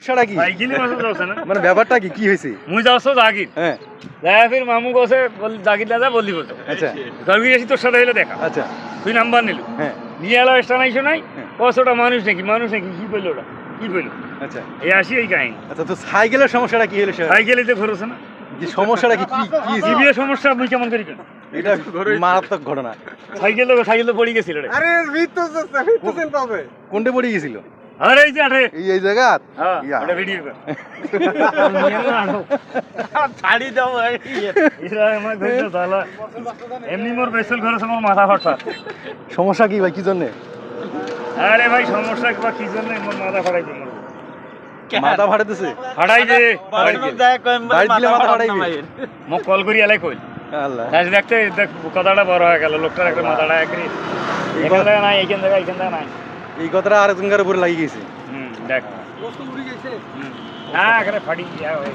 সেটা কি সাইকেলে মাছ যাচ্ছে না মানে ব্যাপারটা কি কি হয়েছে? মুই যাচ্ছ জাগির হ্যাঁ দেখা ফির মামু কসে জাগির দাদা বললি বলতো আচ্ছা গর্বি আসি তোর সাথে হইলে দেখা আচ্ছা তুই নাম্বার নিলু হ্যাঁ নিয়ে এলো স্টান আইসো নাই হ্যাঁ। কস ওটা মানুষ নাকি কি বললো ওটা কি বললো আচ্ছা এই আসি এই কাহিনী আচ্ছা তো সাইকেলের সমস্যাটা কি হলো সেটা? সাইকেলে তো ঘুরছে না কি সমস্যাটা কি কি কি হয়েছে? জিবিএ সমস্যা মুই কেমন করি কেন এটা মারাত্মক ঘটনা। সাইকেল তো পড়ে গেছিল রে আরে ভিতর ভিতর পাবে কোনটা পড়ে গেছিল? আরে এই যে আরে এই জায়গা হ্যাঁ ইয়া। এটা ভিডিও কর ছাড়ি দাও এরা আমার ঘুরছে তাহলে এমনি মোর বেসল ঘরে আমার মাথা ফাটা সমস্যা কি ভাই কি জন্য? আরে ভাই সমস্যা কি জন্য মোর মাথা ফাটাই দিল মাথা ফাটাতেছে? ফাটাই দে বাড়ি দিলে মাথা ফাটাইবে? মোক কল করি এলাই কই আল্লাহ আজ দেখতে দেখ কথাটা বড় হয়ে গেল লোকটার একটা মাথাটা একরি এখানে নাই এইখান থেকে নাই এই কথাটা আর একজনকার উপরে লাগিয়ে গেছে। দেখ বস্তু উড়ে গেছে না এখানে ফাটি গিয়া ওই